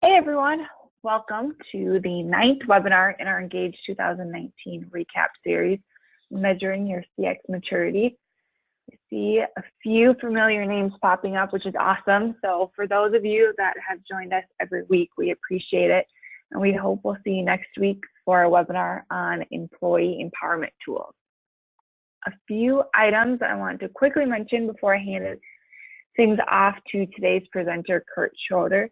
Hey everyone, welcome to the 9th webinar in our Engage 2019 recap series, Measuring Your CX Maturity. I see a few familiar names popping up, which is awesome. So for those of you that have joined us every week, we appreciate it. And we hope we'll see you next week for a webinar on employee empowerment tools. A few items I want to quickly mention before I hand things off to today's presenter, Kurt Schroeder.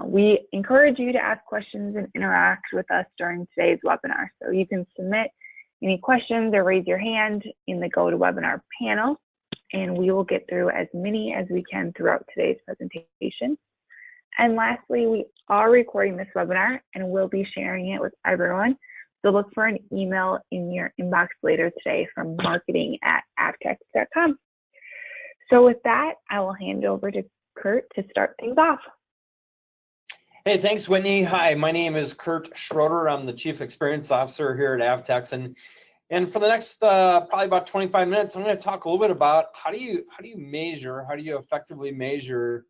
We encourage you to ask questions and interact with us during today's webinar. So you can submit any questions or raise your hand in the GoToWebinar panel, and we will get through as many as we can throughout today's presentation. And lastly, we are recording this webinar and we'll be sharing it with everyone. So look for an email in your inbox later today from marketing@avtex.com. So with that, I will hand over to Kurt to start things off. Hey, thanks, Whitney. Hi, my name is Kurt Schroeder. I'm the Chief Experience Officer here at Avtex, and for the next probably about 25 minutes, I'm going to talk a little bit about how do you effectively measure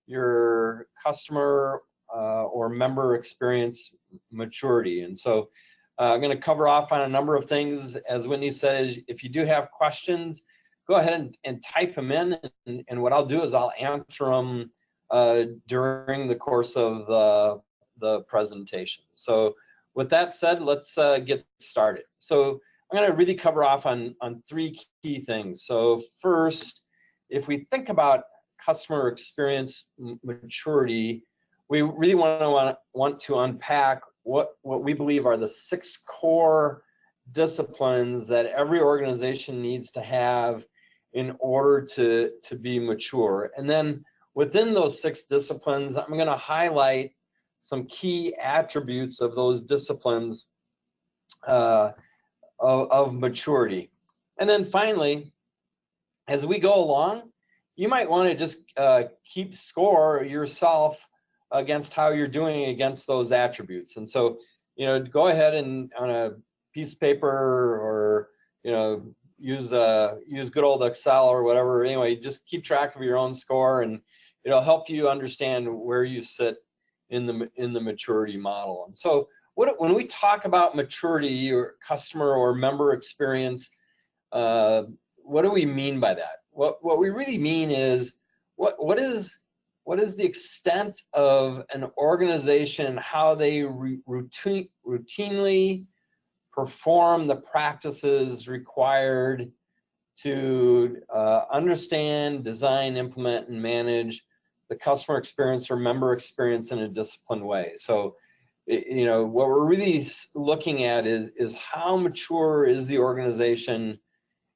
your customer or member experience maturity. And so I'm going to cover off on a number of things. As Whitney says, if you do have questions, go ahead and type them in, and what I'll do is I'll answer them during the course of the presentation. So with that said, let's get started. So I'm going to really cover off on three key things. So first, if we think about customer experience maturity, we really want to unpack what we believe are the 6 core disciplines that every organization needs to have in order to be mature. And then within those 6 disciplines, I'm going to highlight some key attributes of those disciplines of maturity. And then finally, as we go along, you might want to just keep score yourself against how you're doing against those attributes. And so, go ahead and on a piece of paper or, use good old Excel or whatever. Anyway, just keep track of your own score, and it'll help you understand where you sit in the maturity model. And so when we talk about maturity or customer or member experience, what do we mean by that? What we really mean is what is the extent of an organization, how they routinely perform the practices required to understand, design, implement, and manage the customer experience or member experience in a disciplined way. So, what we're really looking at is how mature is the organization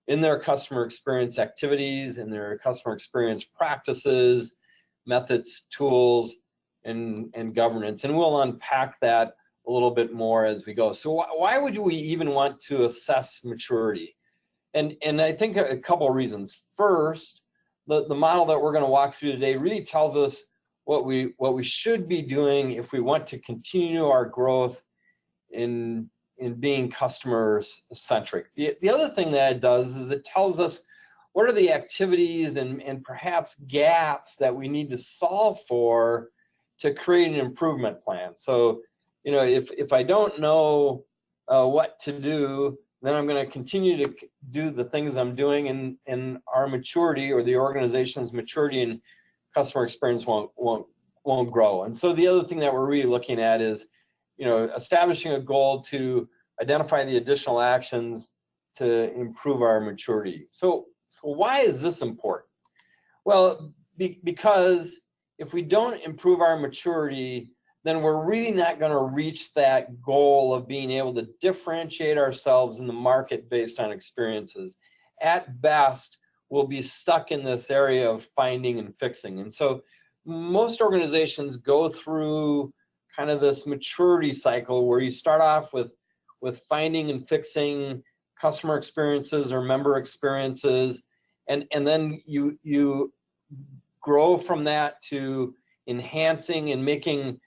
in their customer experience activities, in their customer experience practices, methods, tools, and governance. And we'll unpack that a little bit more as we go. So why would we even want to assess maturity? And I think a couple of reasons. First, the model that we're going to walk through today really tells us what we should be doing if we want to continue our growth in being customer centric. The other thing that it does is it tells us what are the activities and perhaps gaps that we need to solve for to create an improvement plan. So, if I don't know what to do, then I'm going to continue to do the things I'm doing, and our maturity or the organization's maturity and customer experience won't grow. And so the other thing that we're really looking at is, establishing a goal to identify the additional actions to improve our maturity. So why is this important? Well, because if we don't improve our maturity, then we're really not going to reach that goal of being able to differentiate ourselves in the market based on experiences. At best, we'll be stuck in this area of finding and fixing. And so most organizations go through kind of this maturity cycle where you start off with finding and fixing customer experiences or member experiences, and then you grow from that to enhancing and making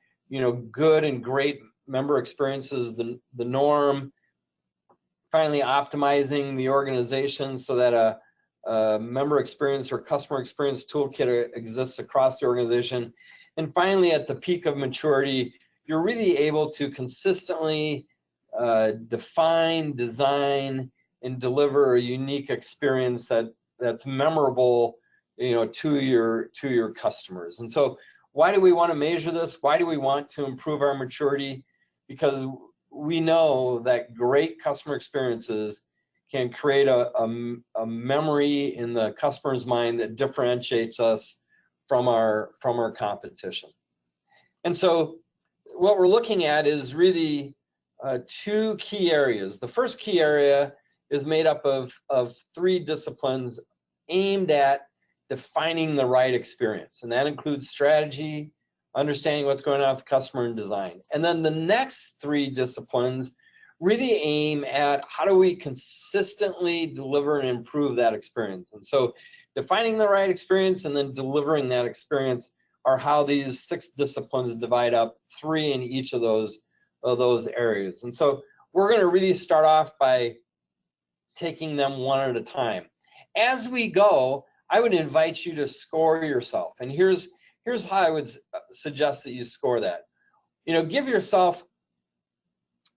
good and great member experiences the norm, finally optimizing the organization so that a member experience or customer experience toolkit exists across the organization, And finally, at the peak of maturity, you're really able to consistently define, design, and deliver a unique experience that's memorable, to your customers. And so, why do we want to measure this? Why do we want to improve our maturity? Because we know that great customer experiences can create a memory in the customer's mind that differentiates us from our competition. And so what we're looking at is really two key areas. The first key area is made up of three disciplines aimed at defining the right experience, and that includes strategy, understanding what's going on with the customer, and design. And then the next three disciplines really aim at how do we consistently deliver and improve that experience. And so defining the right experience and then delivering that experience are how these 6 disciplines divide up, 3 in each of those areas. And so we're going to really start off by taking them one at a time. As we go, I would invite you to score yourself. And here's how I would suggest that you score that. Give yourself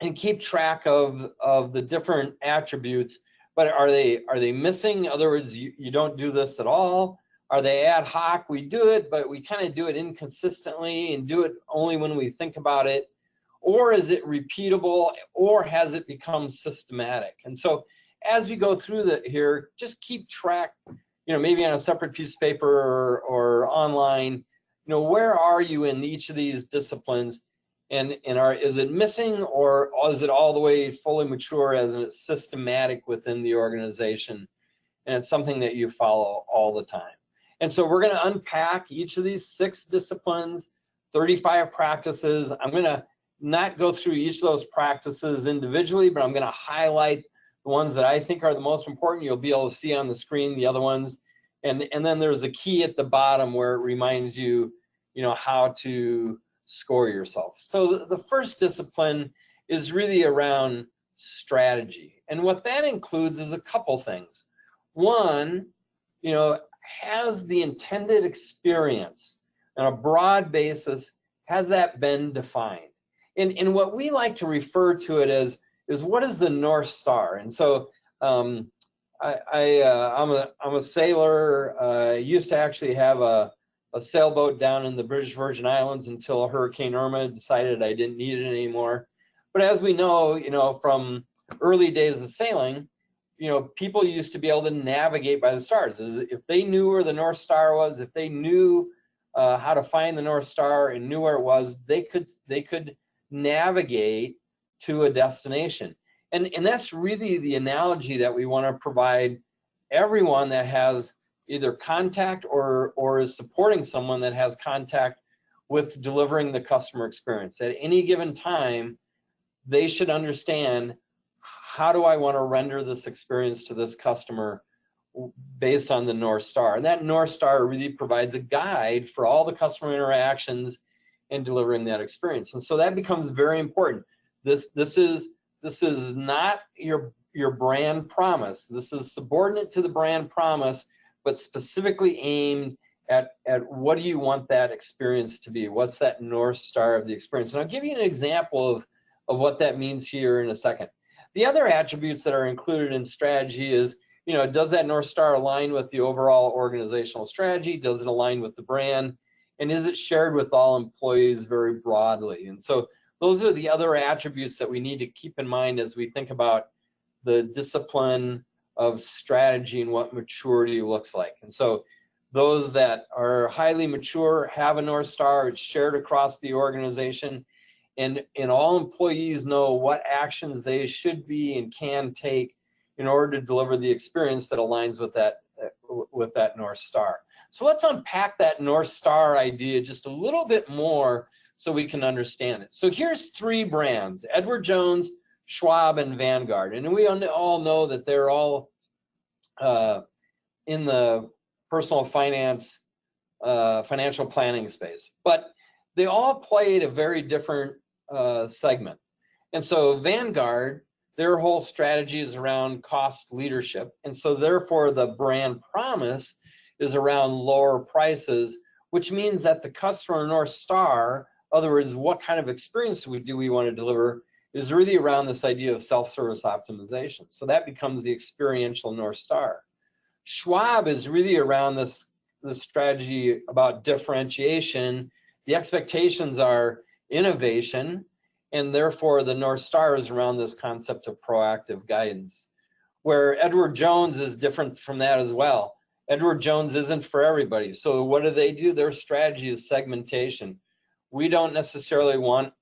and keep track of the different attributes, but are they missing? In other words, you don't do this at all. Are they ad hoc? We do it, but we kind of do it inconsistently and do it only when we think about it. Or is it repeatable, or has it become systematic? And so as we go through here, just keep track, maybe on a separate piece of paper or online, where are you in each of these disciplines? And is it missing, or is it all the way fully mature as it's systematic within the organization? And it's something that you follow all the time. And so we're going to unpack each of these 6 disciplines, 35 practices. I'm going to not go through each of those practices individually, but I'm going to highlight the ones that I think are the most important. You'll be able to see on the screen the other ones. And then there's a key at the bottom where it reminds you, how to score yourself. So the first discipline is really around strategy. And what that includes is a couple things. One, has the intended experience on a broad basis, has that been defined? And what we like to refer to it as is what is the North Star? And so I'm a sailor. Used to actually have a sailboat down in the British Virgin Islands until Hurricane Irma decided I didn't need it anymore. But as we know, from early days of sailing, people used to be able to navigate by the stars. If they knew where the North Star was, if they knew how to find the North Star and knew where it was, they could navigate to a destination. And that's really the analogy that we want to provide everyone that has either contact or is supporting someone that has contact with delivering the customer experience. At any given time, they should understand, how do I want to render this experience to this customer based on the North Star? And that North Star really provides a guide for all the customer interactions and delivering that experience. And so that becomes very important. This is not your brand promise. This is subordinate to the brand promise, but specifically aimed at what do you want that experience to be? What's that North Star of the experience? And I'll give you an example of what that means here in a second. The other attributes that are included in strategy is, does that North Star align with the overall organizational strategy? Does it align with the brand? And is it shared with all employees very broadly? And so those are the other attributes that we need to keep in mind as we think about the discipline of strategy and what maturity looks like. And so those that are highly mature have a North Star. It's shared across the organization. And all employees know what actions they should be and can take in order to deliver the experience that aligns with that North Star. So let's unpack that North Star idea just a little bit more so we can understand it. So here's 3 brands: Edward Jones, Schwab, and Vanguard. And we all know that they're all in the personal finance, financial planning space. But they all played a very different segment. And so Vanguard, their whole strategy is around cost leadership. And so therefore the brand promise is around lower prices, which means that the customer North Star, in other words, what kind of experience do we want to deliver, is really around this idea of self-service optimization. So that becomes the experiential North Star. Schwab is really around this strategy about differentiation. The expectations are innovation, and therefore the North Star is around this concept of proactive guidance, where Edward Jones is different from that as well. Edward Jones isn't for everybody. So what do? Their strategy is segmentation. We don't necessarily want,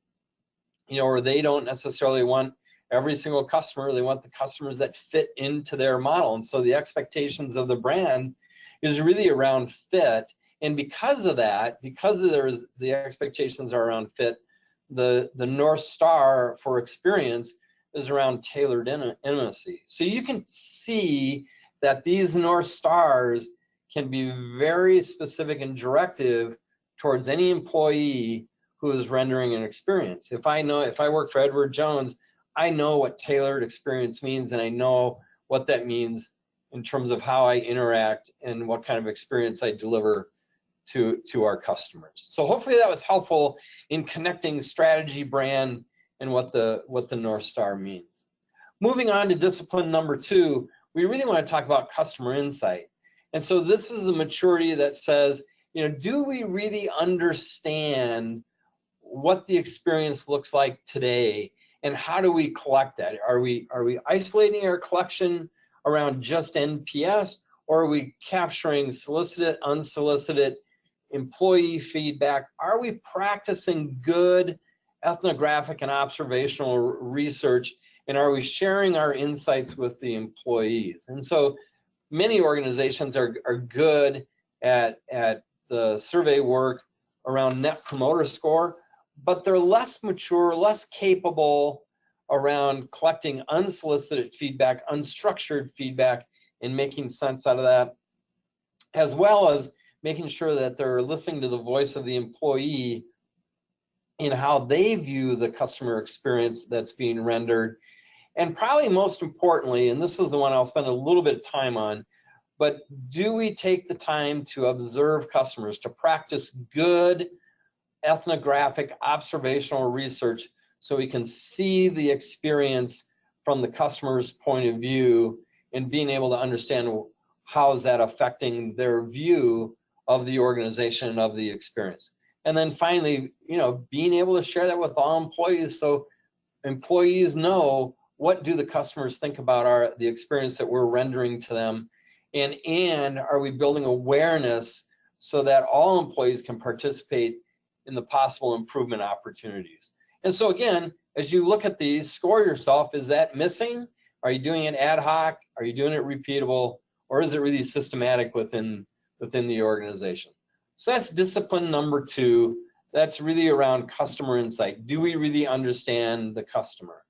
or they don't necessarily want every single customer. They want the customers that fit into their model. And so the expectations of the brand is really around fit. And because of that, the expectations are around fit, the North Star for experience is around tailored intimacy. So you can see that these North Stars can be very specific and directive towards any employee who is rendering an experience. If I work for Edward Jones, I know what tailored experience means, and I know what that means in terms of how I interact and what kind of experience I deliver to our customers. So hopefully that was helpful in connecting strategy, brand, and what the North Star means. Moving on to discipline number 2, we really want to talk about customer insight. And so this is the maturity that says, do we really understand what the experience looks like today, and how do we collect that? Are we isolating our collection around just NPS, or are we capturing solicited, unsolicited employee feedback? Are we practicing good ethnographic and observational research, and are we sharing our insights with the employees? And so many organizations are good at the survey work around Net Promoter Score, but they're less mature, less capable around collecting unsolicited feedback, unstructured feedback, and making sense out of that, as well as making sure that they're listening to the voice of the employee in how they view the customer experience that's being rendered. And probably most importantly, and this is the one I'll spend a little bit of time on, but do we take the time to observe customers, to practice good ethnographic observational research so we can see the experience from the customer's point of view and being able to understand how is that affecting their view of the organization and of the experience. And then finally, being able to share that with all employees so employees know what do the customers think about the experience that we're rendering to them, and are we building awareness so that all employees can participate in the possible improvement opportunities. And so again, as you look at these, score yourself, is that missing? Are you doing it ad hoc? Are you doing it repeatable? Or is it really systematic within the organization? So that's discipline number 2. That's really around customer insight. Do we really understand the customer?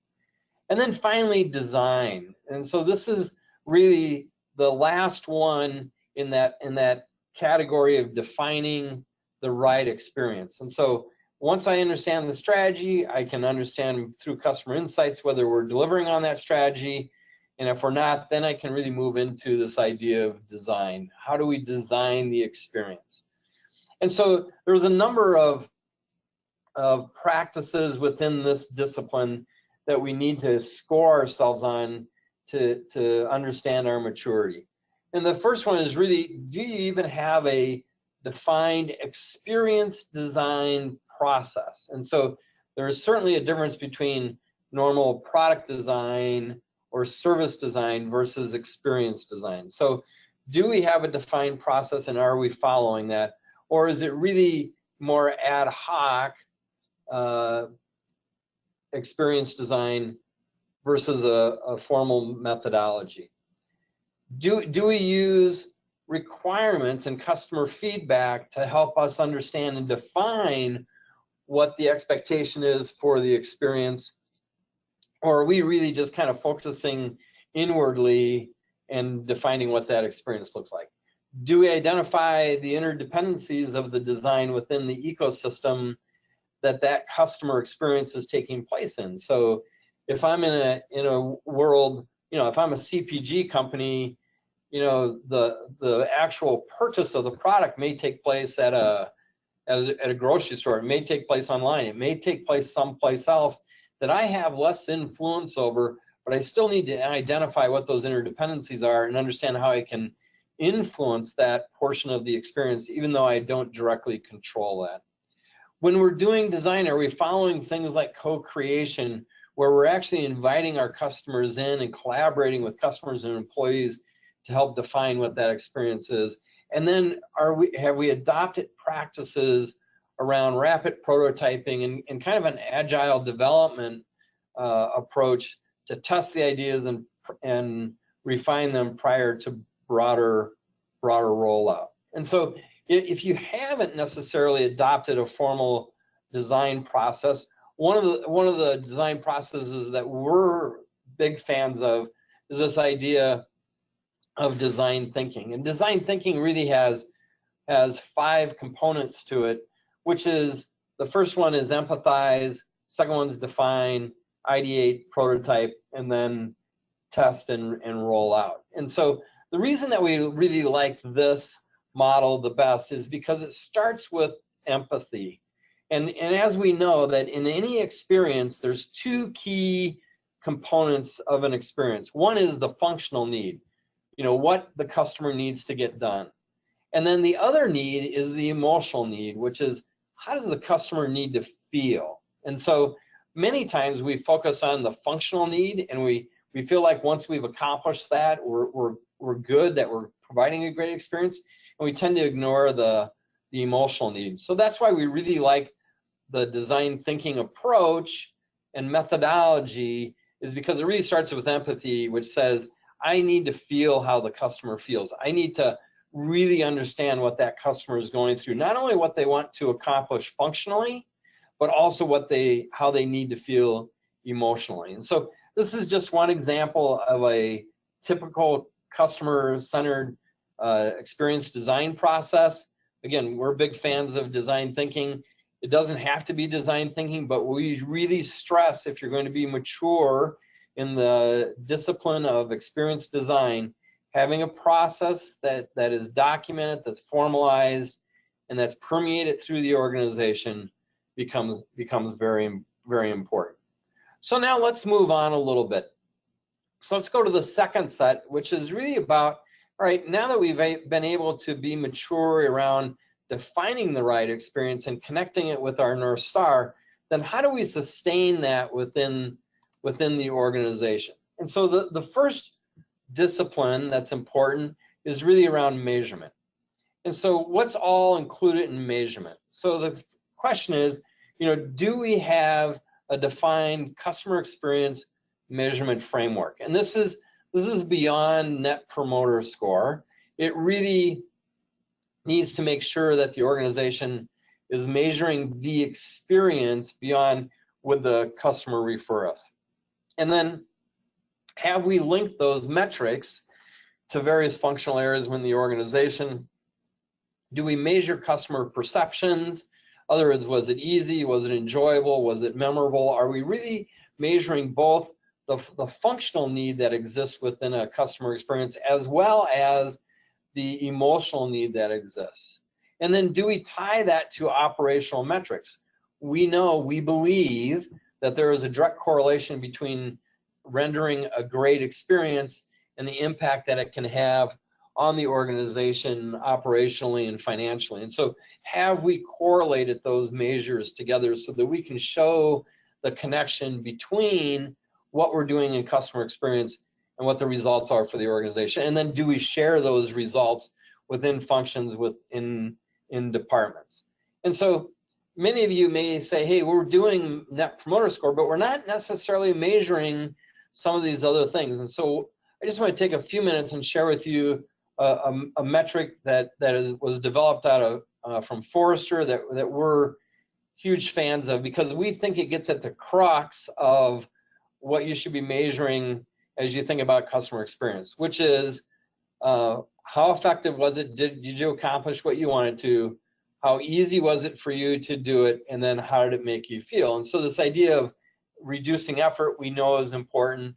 And then finally, design. And so this is really the last one in that category of defining the right experience. And so once I understand the strategy, I can understand through customer insights whether we're delivering on that strategy. And if we're not, then I can really move into this idea of design. How do we design the experience? And so there's a number of practices within this discipline that we need to score ourselves on to understand our maturity. And the first one is really, do you even have a defined experience design process? And so there is certainly a difference between normal product design or service design versus experience design. So do we have a defined process, and are we following that? Or is it really more ad hoc experience design versus a formal methodology? Do we use requirements and customer feedback to help us understand and define what the expectation is for the experience? Or are we really just kind of focusing inwardly and defining what that experience looks like? Do we identify the interdependencies of the design within the ecosystem that customer experience is taking place in? So if I'm in a world, if I'm a CPG company the actual purchase of the product may take place at a grocery store. It may take place online. It may take place someplace else that I have less influence over, but I still need to identify what those interdependencies are and understand how I can influence that portion of the experience, even though I don't directly control that. When we're doing design, are we following things like co-creation, where we're actually inviting our customers in and collaborating with customers and employees to help define what that experience is? And then have we adopted practices around rapid prototyping and kind of an agile development approach to test the ideas and refine them prior to broader rollout? And so if you haven't necessarily adopted a formal design process, one of the design processes that we're big fans of is this idea of design thinking. And design thinking really has 5 components to it, which is, the first one is empathize, second one is define, ideate, prototype, and then test and roll out. And so the reason that we really like this model the best is because it starts with empathy. And as we know that in any experience, there's 2 key components of an experience. One is the functional need, what the customer needs to get done. And then the other need is the emotional need, which is, how does the customer need to feel? And so many times we focus on the functional need, and we feel like once we've accomplished that, we're good, that we're providing a great experience, and we tend to ignore the emotional needs. So that's why we really like the design thinking approach and methodology, is because it really starts with empathy, which says, I need to feel how the customer feels. I need to really understand what that customer is going through, not only what they want to accomplish functionally, but also how they need to feel emotionally. And so this is just one example of a typical customer-centered experience design process. Again, we're big fans of design thinking. It doesn't have to be design thinking, but we really stress, if you're going to be mature in the discipline of experience design, having a process that is documented, that's formalized, and that's permeated through the organization becomes very, very important. So now let's move on a little bit. So let's go to the second set, which is really about, all right, now that we've been able to be mature around defining the right experience and connecting it with our North Star, then how do we sustain that within the organization? And so the first discipline that's important is really around measurement. And so what's all included in measurement? So the question is, do we have a defined customer experience measurement framework? And this is beyond Net Promoter Score. It really needs to make sure that the organization is measuring the experience beyond would the customer refer us. And then have we linked those metrics to various functional areas within the organization? Do we measure customer perceptions? In other words, was it easy? Was it enjoyable? Was it memorable? Are we really measuring both the functional need that exists within a customer experience as well as the emotional need that exists? And then do we tie that to operational metrics? We believe that there is a direct correlation between rendering a great experience and the impact that it can have on the organization operationally and financially. And so have we correlated those measures together so that we can show the connection between what we're doing in customer experience and what the results are for the organization? And then do we share those results within functions in departments? And so many of you may say, hey, we're doing Net Promoter Score, but we're not necessarily measuring some of these other things. And so I just want to take a few minutes and share with you a metric that was developed out of from Forrester that we're huge fans of, because we think it gets at the crux of what you should be measuring as you think about customer experience, which is how effective was it? Did you accomplish what you wanted to? How easy was it for you to do it? And then how did it make you feel? And so this idea of reducing effort we know is important.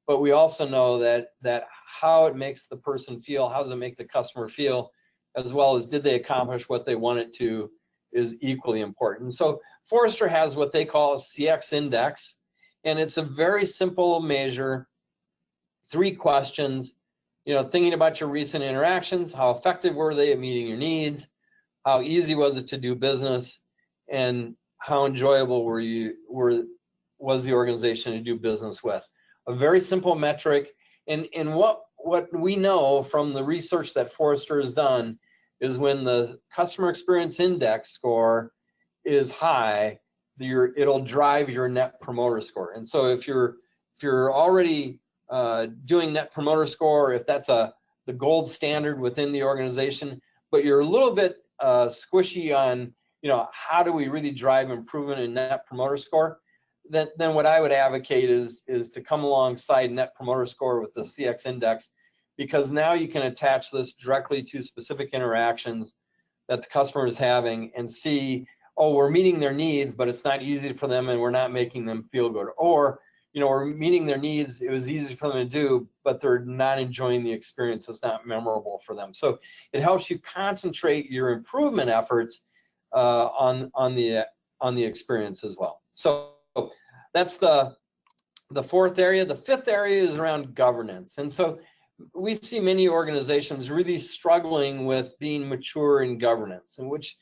but we also know that how it makes the person feel, how does it make the customer feel, as well as did they accomplish what they wanted to, is equally important. So Forrester has what they call a CX index, and it's a very simple measure, 3 questions, thinking about your recent interactions, how effective were they at meeting your needs, how easy was it to do business, and how enjoyable was the organization to do business with. A very simple metric, and what we know from the research that Forrester has done is when the customer experience index score is high, it'll drive your net promoter score. And so if you're already doing net promoter score, if that's the gold standard within the organization, but you're a little bit squishy on how do we really drive improvement in net promoter score, then what I would advocate is to come alongside net promoter score with the CX index, because now you can attach this directly to specific interactions that the customer is having and see, oh, we're meeting their needs, but it's not easy for them and we're not making them feel good. Or, we're meeting their needs, it was easy for them to do, but they're not enjoying the experience, it's not memorable for them. So it helps you concentrate your improvement efforts on the experience as well. So that's the 4th area. The 5th area is around governance. And so we see many organizations really struggling with being mature in governance, and which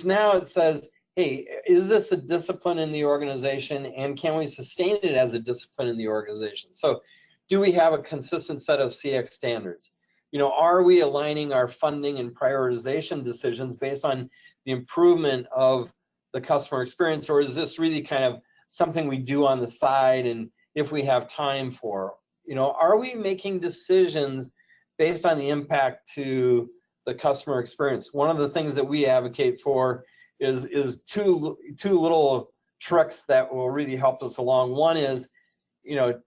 now it says, hey, is this a discipline in the organization, and can we sustain it as a discipline in the organization? So do we have a consistent set of CX standards? Are we aligning our funding and prioritization decisions based on the improvement of the customer experience, or is this really kind of something we do on the side and if we have time for? Are we making decisions based on the impact to the customer experience? One of the things that we advocate for is two little tricks that will really help us along. One is,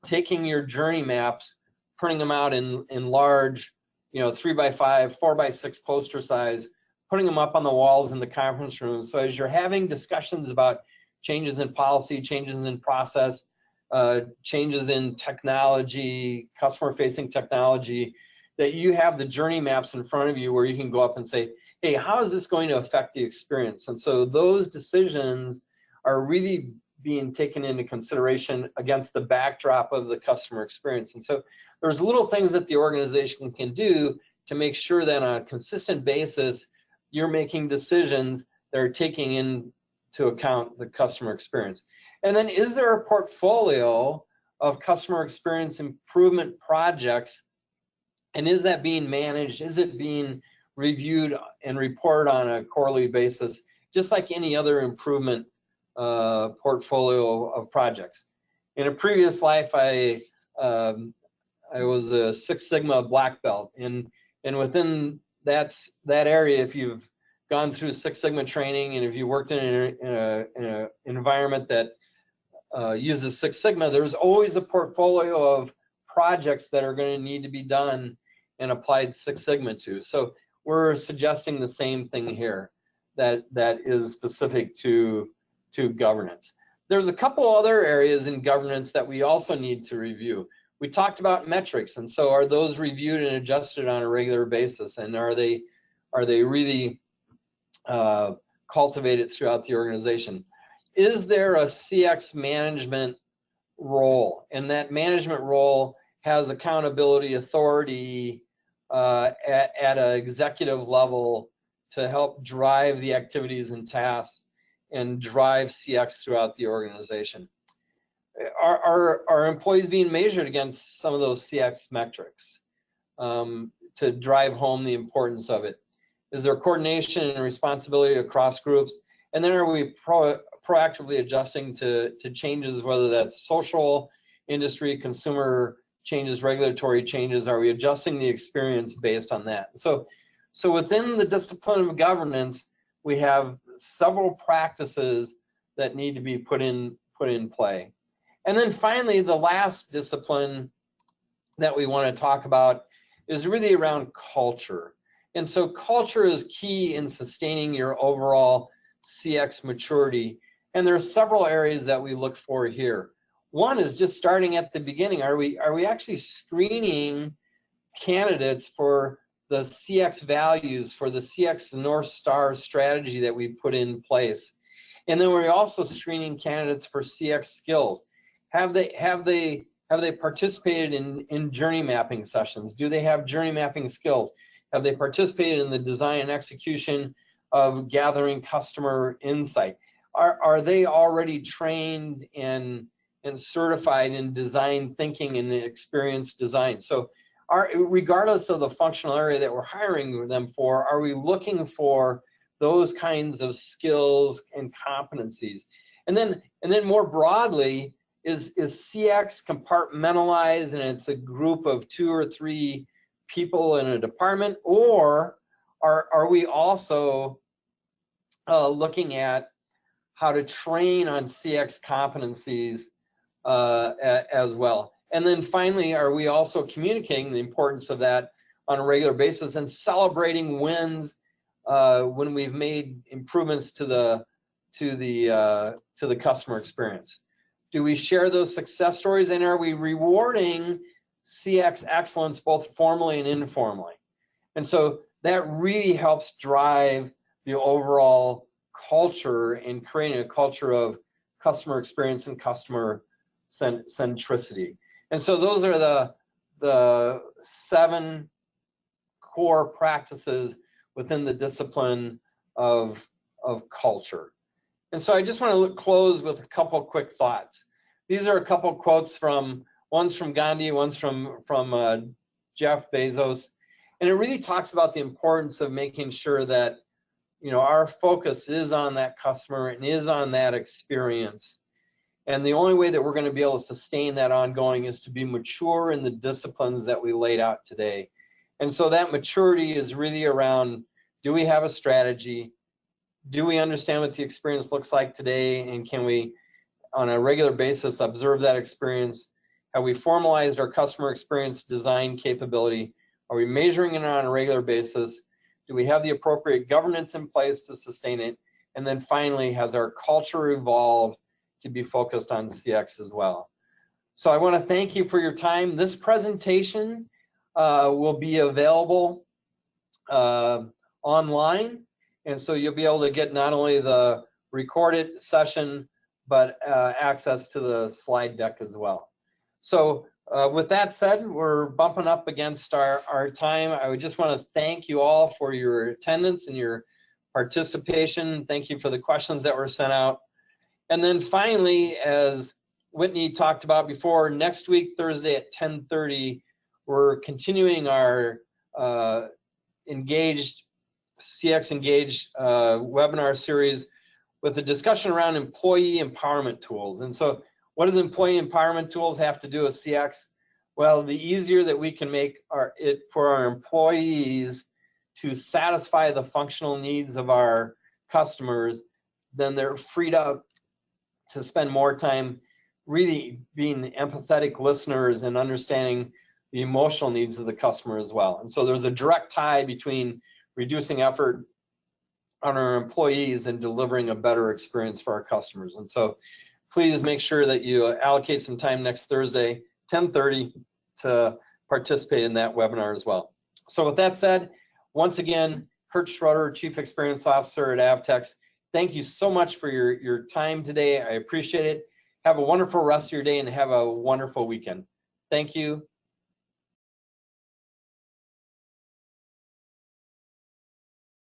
taking your journey maps, printing them out in large, 3x5, 4x6 poster size, putting them up on the walls in the conference rooms. So as you're having discussions about changes in policy, changes in process, changes in technology, customer-facing technology, that you have the journey maps in front of you where you can go up and say, hey, how is this going to affect the experience? And so those decisions are really being taken into consideration against the backdrop of the customer experience. And so there's little things that the organization can do to make sure that on a consistent basis, you're making decisions that are taking into account the customer experience. And then, is there a portfolio of customer experience improvement projects, and is that being managed? Is it being reviewed and reported on a quarterly basis, just like any other improvement portfolio of projects? In a previous life, I was a Six Sigma black belt, and within that area, if you've gone through Six Sigma training and if you worked in an environment that uses Six Sigma, there's always a portfolio of projects that are going to need to be done and applied Six Sigma to. So we're suggesting the same thing here, that is specific to governance. There's a couple other areas in governance that we also need to review. We talked about metrics, and so are those reviewed and adjusted on a regular basis, and are they really cultivated throughout the organization? Is there a CX management role, and that management role has accountability, authority at an executive level to help drive the activities and tasks and drive CX throughout the organization? Are employees being measured against some of those CX metrics to drive home the importance of it? Is there coordination and responsibility across groups? And then are we proactively adjusting to changes, whether that's social, industry, consumer changes, regulatory changes? Are we adjusting the experience based on that? So within the discipline of governance, we have several practices that need to be put in play. And then finally, the last discipline that we want to talk about is really around culture. And so culture is key in sustaining your overall CX maturity. And there are several areas that we look for here. One is just starting at the beginning. Are we actually screening candidates for the CX values, for the CX North Star strategy that we put in place? And then we're also screening candidates for CX skills. Have they participated in journey mapping sessions? Do they have journey mapping skills? Have they participated in the design and execution of gathering customer insight? Are they already trained and certified in design thinking and experience design? So regardless of the functional area that we're hiring them for, are we looking for those kinds of skills and competencies? And then more broadly, is CX compartmentalized and it's a group of 2 or 3 people in a department, or are we also looking at how to train on CX competencies as well? And then finally, are we also communicating the importance of that on a regular basis and celebrating wins when we've made improvements to the customer experience? Do we share those success stories, and are we rewarding CX excellence both formally and informally? And so that really helps drive the overall culture and creating a culture of customer experience and customer centricity. And so those are the 7 core practices within the discipline of culture. And so I just want to close with a couple quick thoughts. These are a couple quotes one's from Gandhi, one's from Jeff Bezos, and it really talks about the importance of making sure that, you know, our focus is on that customer and is on that experience. And the only way that we're going to be able to sustain that ongoing is to be mature in the disciplines that we laid out today. And so that maturity is really around, do we have a strategy? Do we understand what the experience looks like today? And can we, on a regular basis, observe that experience? Have we formalized our customer experience design capability? Are we measuring it on a regular basis? Do we have the appropriate governance in place to sustain it? And then finally, has our culture evolved to be focused on CX as well? So I want to thank you for your time. This presentation will be available online, and so you'll be able to get not only the recorded session, but access to the slide deck as well. So with that said, we're bumping up against our time. I would just want to thank you all for your attendance and your participation. Thank you for the questions that were sent out. And then finally, as Whitney talked about before, next week, Thursday at 10:30, we're continuing our CX Engaged webinar series with a discussion around employee empowerment tools. And so what does employee empowerment tools have to do with CX? Well, the easier that we can make it for our employees to satisfy the functional needs of our customers, then they're freed up to spend more time really being empathetic listeners and understanding the emotional needs of the customer as well. And so there's a direct tie between reducing effort on our employees and delivering a better experience for our customers. And so please make sure that you allocate some time next Thursday, 10:30, to participate in that webinar as well. So with that said, once again, Kurt Schroeder, Chief Experience Officer at Avtex, thank you so much for your time today. I appreciate it. Have a wonderful rest of your day and have a wonderful weekend. Thank you.